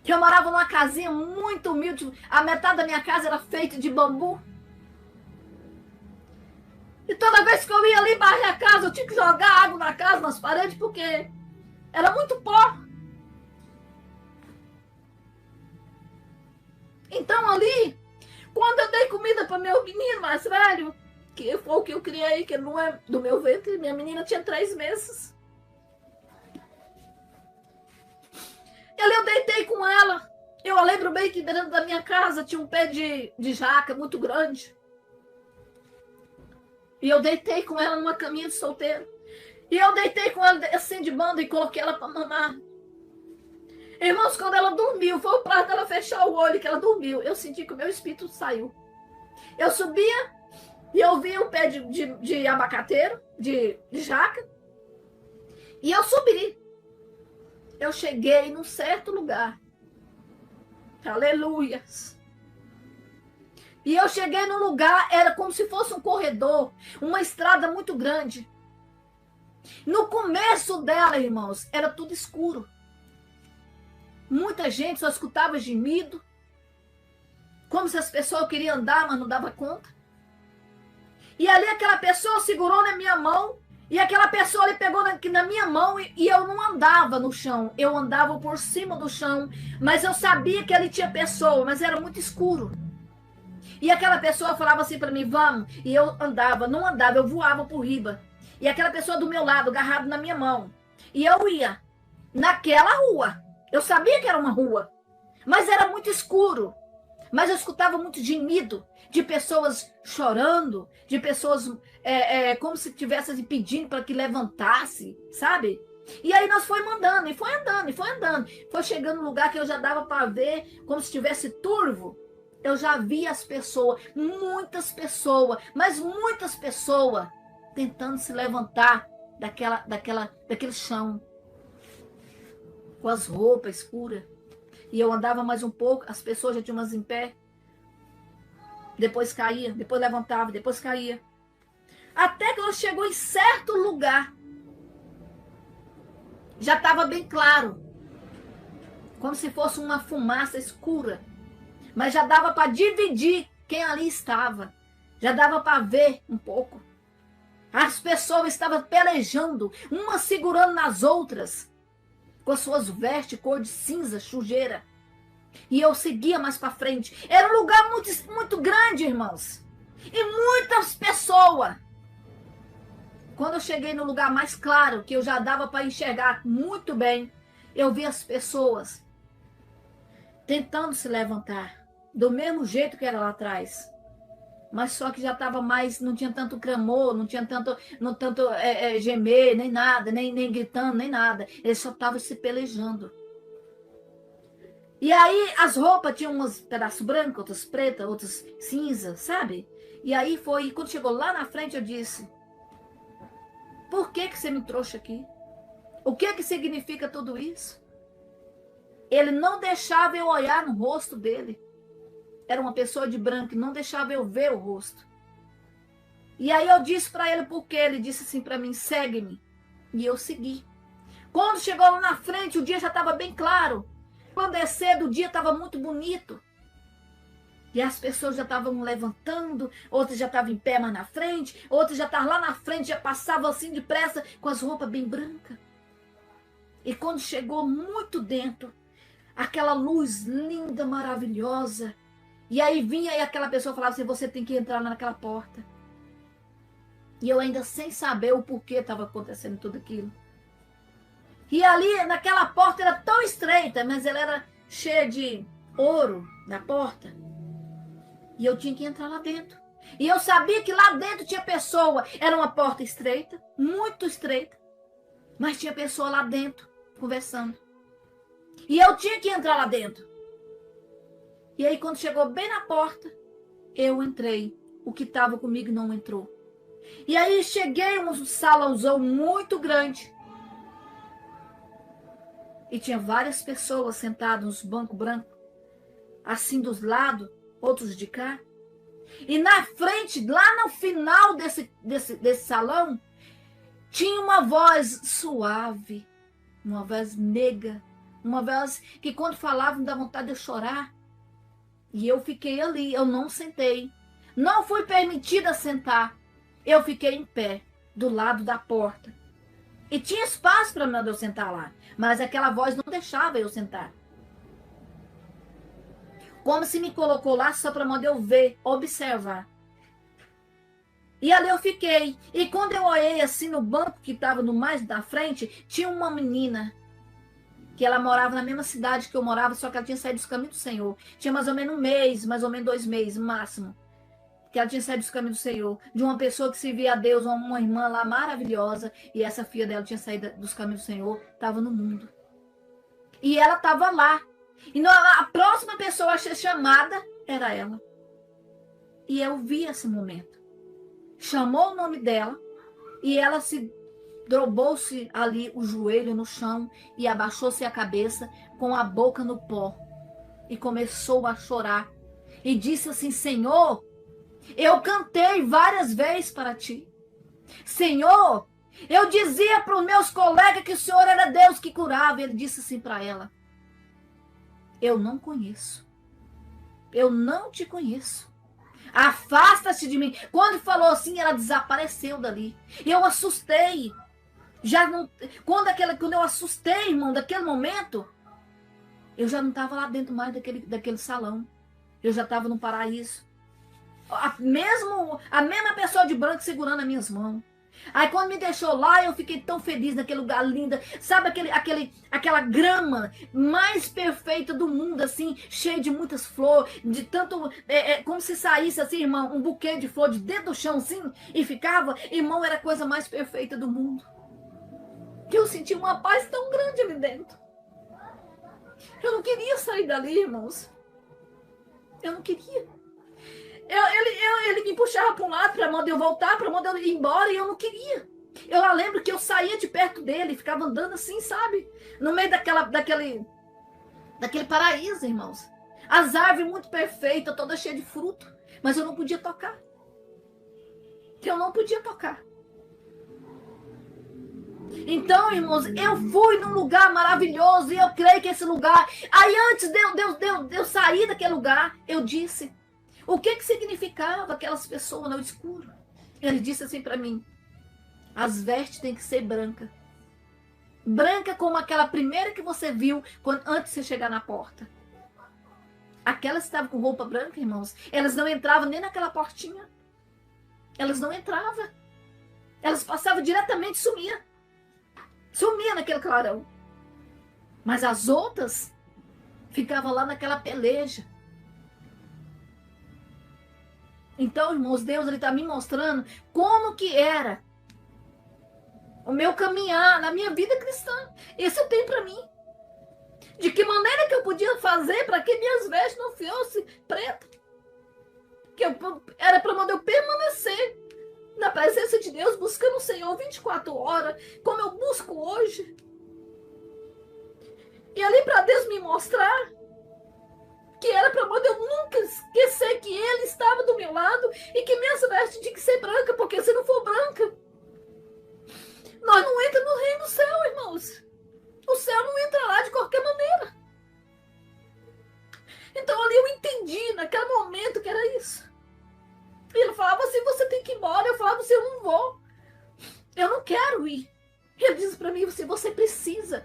Eu morava numa casinha muito humilde. A metade da minha casa era feita de bambu. E toda vez que eu ia ali embaixo da casa, eu tinha que jogar água na casa, nas paredes, porque era muito pó. Então ali, quando eu dei comida para meu menino mais velho, que foi o que eu criei, que não é do meu ventre, minha menina tinha 3 meses. Eu deitei com ela. Eu lembro bem que dentro da minha casa tinha um pé de jaca muito grande. E eu deitei com ela numa caminha de solteiro. E eu deitei com ela assim de banda e coloquei ela para mamar. Irmãos, quando ela dormiu, foi o prazo dela fechar o olho que ela dormiu. Eu senti que o meu espírito saiu. Eu subia e eu via o pé de abacateiro, de jaca. E eu subi. Eu cheguei num certo lugar. Aleluias. E eu cheguei num lugar, era como se fosse um corredor, uma estrada muito grande. No começo dela, irmãos, era tudo escuro. Muita gente só escutava gemido, como se as pessoas queriam andar, mas não dava conta. E ali aquela pessoa segurou na minha mão, e aquela pessoa ali pegou na minha mão, e eu não andava no chão, eu andava por cima do chão, mas eu sabia que ali tinha pessoa, mas era muito escuro. E aquela pessoa falava assim para mim, vamos, e eu andava, não andava, eu voava por riba. E aquela pessoa do meu lado, agarrado na minha mão. E eu ia naquela rua. Eu sabia que era uma rua, mas era muito escuro. Mas eu escutava muito gemido de pessoas chorando, de pessoas como se estivessem pedindo para que levantasse, sabe? E aí nós foi mandando, e foi andando, e foi andando. Foi chegando num lugar que eu já dava para ver como se estivesse turvo. Eu já vi as pessoas, muitas pessoas, mas muitas pessoas tentando se levantar daquele chão, com as roupas escuras. E eu andava mais um pouco, as pessoas já tinham umas em pé. Depois caía, depois levantava, depois caía. Até que ela chegou em certo lugar. Já estava bem claro. Como se fosse uma fumaça escura. Mas já dava para dividir quem ali estava. Já dava para ver um pouco. As pessoas estavam pelejando, umas segurando nas outras, com as suas vestes cor de cinza, sujeira. E eu seguia mais para frente. Era um lugar muito, muito grande, irmãos. E muitas pessoas. Quando eu cheguei no lugar mais claro, que eu já dava para enxergar muito bem, eu vi as pessoas tentando se levantar. Do mesmo jeito que era lá atrás. Mas só que já estava mais, não tinha tanto clamor, não tinha tanto gemer, nem nada, nem gritando, nem nada. Eles só estavam se pelejando. E aí as roupas tinham uns pedaços brancos, outras pretas, outras cinzas, sabe? E aí foi, quando chegou lá na frente eu disse, por que você me trouxe aqui? O que significa tudo isso? Ele não deixava eu olhar no rosto dele. Era uma pessoa de branco e não deixava eu ver o rosto. E aí eu disse para ele por quê. Ele disse assim para mim, segue-me. E eu segui. Quando chegou lá na frente, o dia já estava bem claro. Quando é cedo, o dia estava muito bonito. E as pessoas já estavam levantando, outras já estavam em pé mais na frente, outras já estavam lá na frente, já passavam assim depressa, com as roupas bem brancas. E quando chegou muito dentro, aquela luz linda, maravilhosa, e aí vinha e aquela pessoa falava assim, você tem que entrar naquela porta. E eu ainda sem saber o porquê estava acontecendo tudo aquilo. E ali, naquela porta, era tão estreita, mas ela era cheia de ouro na porta. E eu tinha que entrar lá dentro. E eu sabia que lá dentro tinha pessoa. Era uma porta estreita, muito estreita. Mas tinha pessoa lá dentro, conversando. E eu tinha que entrar lá dentro. E aí, quando chegou bem na porta, eu entrei. O que estava comigo não entrou. E aí, cheguei em um salãozão muito grande. E tinha várias pessoas sentadas nos bancos brancos. Assim dos lados, outros de cá. E na frente, lá no final desse salão, tinha uma voz suave, uma voz meiga, Uma voz que quando falava me dá vontade de eu chorar. E eu fiquei ali, eu não sentei. Não fui permitida sentar. Eu fiquei em pé, do lado da porta. E tinha espaço para eu sentar lá. Mas aquela voz não deixava eu sentar. Como se me colocou lá só para eu ver, observar. E ali eu fiquei. E quando eu olhei assim no banco que estava no mais da frente, tinha uma menina que ela morava na mesma cidade que eu morava, só que ela tinha saído dos caminhos do Senhor. Tinha mais ou menos um mês, mais ou menos 2 meses, máximo, que ela tinha saído dos caminhos do Senhor. De uma pessoa que servia a Deus, uma irmã lá maravilhosa, e essa filha dela tinha saído dos caminhos do Senhor, estava no mundo. E ela estava lá. E a próxima pessoa a ser chamada era ela. E eu vi esse momento. Chamou o nome dela, e ela se dobrou-se ali o joelho no chão e abaixou-se a cabeça com a boca no pó e começou a chorar e disse assim: Senhor, eu cantei várias vezes para ti. Senhor, eu dizia para os meus colegas que o Senhor era Deus que curava. Ele disse assim para ela: eu não conheço. Eu não te conheço. Afasta-se de mim. Quando falou assim, ela desapareceu dali. Eu assustei. Já não, quando eu assustei, irmão, daquele momento, eu já não estava lá dentro mais daquele salão. Eu já estava no paraíso. A mesma pessoa de branco segurando as minhas mãos. Aí quando me deixou lá, eu fiquei tão feliz naquele lugar lindo. Sabe aquela grama mais perfeita do mundo, assim, cheia de muitas flores, de tanto, como se saísse assim, irmão, um buquê de flor de dentro do chão, assim, e ficava, irmão, era a coisa mais perfeita do mundo. Que eu senti uma paz tão grande ali dentro. Eu não queria sair dali, irmãos. Eu não queria. Ele me puxava para um lado, para mandar eu voltar, para mandar eu ir embora, e eu não queria. Eu lembro que eu saía de perto dele, ficava andando assim, sabe? No meio daquele paraíso, irmãos. As árvores muito perfeitas, todas cheias de fruto. Mas eu não podia tocar. Eu não podia tocar. Então, irmãos, eu fui num lugar maravilhoso e eu creio que esse lugar... Aí antes de eu sair daquele lugar, eu disse... O que significava aquelas pessoas no escuro? Ele disse assim para mim: as vestes têm que ser brancas. Branca como aquela primeira que você viu antes de você chegar na porta. Aquelas que estavam com roupa branca, irmãos, elas não entravam nem naquela portinha. Elas não entravam. Elas passavam diretamente e sumiam. Sumia naquele clarão. Mas as outras ficavam lá naquela peleja. Então, irmãos, Deus está me mostrando como que era o meu caminhar na minha vida cristã. Isso eu tenho para mim. De que maneira que eu podia fazer para que minhas vestes não fossem pretas. Que era para eu permanecer na presença de Deus, buscando o Senhor 24 horas, como eu busco hoje. E ali para Deus me mostrar que era para eu nunca esquecer que Ele estava do meu lado e que minhas vestes tinham que ser brancas, porque se não for branca, nós não entramos no reino do céu, irmãos. O céu não entra lá de qualquer maneira. Então ali eu entendi, naquele momento, que era isso. E ele falava assim: você tem que ir embora. Eu falava assim: eu não vou. Eu não quero ir. Ele disse para mim assim: você precisa.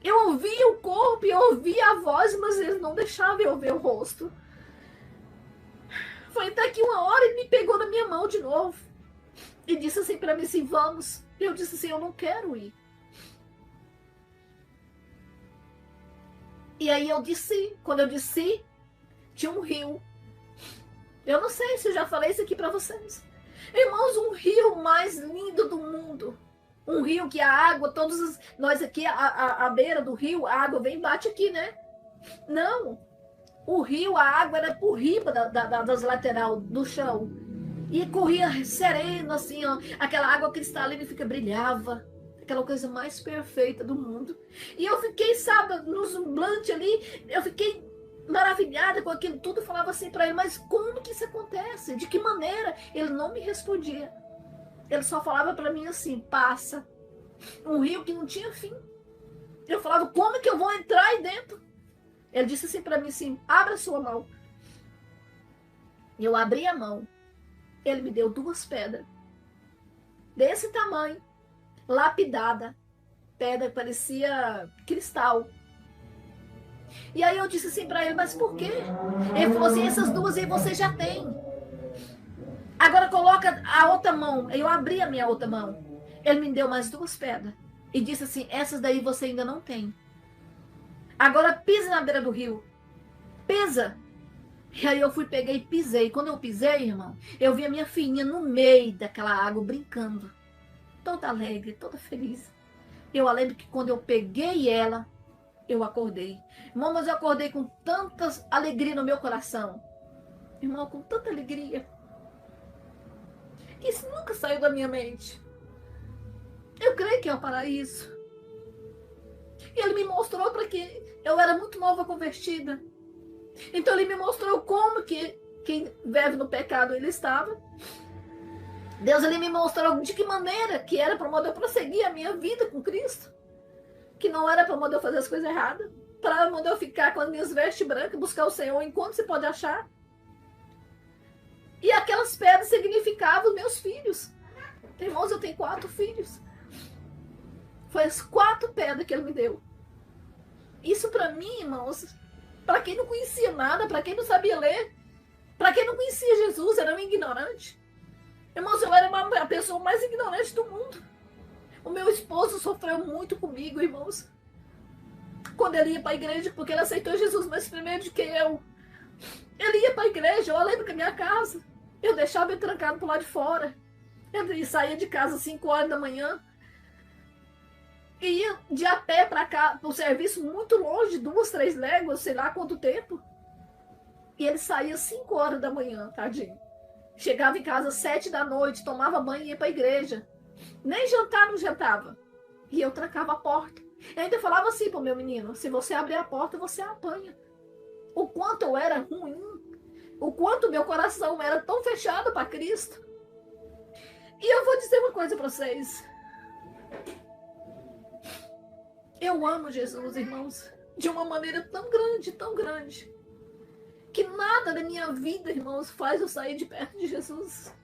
Eu ouvia o corpo e eu ouvia a voz, mas eles não deixavam eu ver o rosto. Foi até que uma hora ele me pegou na minha mão de novo e disse assim para mim assim: vamos. Eu disse assim: eu não quero ir. E aí eu desci. Quando eu desci, tinha um rio. Eu não sei se eu já falei isso aqui para vocês. Irmãos, um rio mais lindo do mundo. Um rio que a água, nós aqui, a beira do rio, a água vem e bate aqui, né? Não. O rio, a água era por riba das laterais do chão. E corria sereno, assim, ó. Aquela água cristalina fica brilhava. Aquela coisa mais perfeita do mundo. E eu fiquei, sabe, no semblante ali, eu fiquei maravilhada com aquilo tudo. Falava assim para ele: mas como que isso acontece? De que maneira? Ele não me respondia. Ele só falava para mim assim: passa. Um rio que não tinha fim. Eu falava, como é que eu vou entrar aí dentro? Ele disse assim para mim, assim, abra sua mão. Eu abri a mão. Ele me deu 2 pedras. Desse tamanho, lapidada. Pedra que parecia cristal. E aí eu disse assim para ele, mas por quê? Ele falou assim, essas 2 aí você já tem. Agora coloca a outra mão. Eu abri a minha outra mão. Ele me deu mais 2 pedras. E disse assim, essas daí você ainda não tem. Agora pisa na beira do rio. Pisa. E aí eu fui, peguei e pisei. Quando eu pisei, irmão, eu vi a minha filhinha no meio daquela água brincando. Toda alegre, toda feliz. Eu lembro que quando eu peguei ela, eu acordei. Irmão, mas eu acordei com tanta alegria no meu coração. Irmão, com tanta alegria. Que isso nunca saiu da minha mente. Eu creio que é o paraíso. E ele me mostrou para que eu era muito nova convertida. Então ele me mostrou como que quem vive no pecado ele estava. Deus ele me mostrou de que maneira que era para eu prosseguir a minha vida com Cristo. Que não era para eu fazer as coisas erradas. Para eu ficar com as minhas vestes brancas, buscar o Senhor enquanto se pode achar. E aquelas pedras significavam meus filhos. Irmãos, eu tenho 4 filhos. Foi as 4 pedras que ele me deu. Isso para mim, irmãos, para quem não conhecia nada, para quem não sabia ler, para quem não conhecia Jesus, era um ignorante. Irmãos, eu era a pessoa mais ignorante do mundo. O meu esposo sofreu muito comigo, irmãos. Quando ele ia para a igreja, porque ele aceitou Jesus mais primeiro do que eu. Ele ia para a igreja, eu lembro que a minha casa, eu deixava ele trancado por lá de fora. Ele saía de casa às 5 horas da manhã. E ia de a pé para cá, para o serviço muito longe, 2, 3 léguas, sei lá quanto tempo. E ele saía às 5 horas da manhã, tadinho. Chegava em casa às 7 da noite, tomava banho e ia para a igreja. Nem jantar não jantava. E eu trancava a porta. E ainda falava assim para o meu menino, se você abrir a porta, você apanha. O quanto eu era ruim. O quanto meu coração era tão fechado para Cristo. E eu vou dizer uma coisa para vocês. Eu amo Jesus, irmãos, de uma maneira tão grande, que nada da minha vida, irmãos, faz eu sair de perto de Jesus.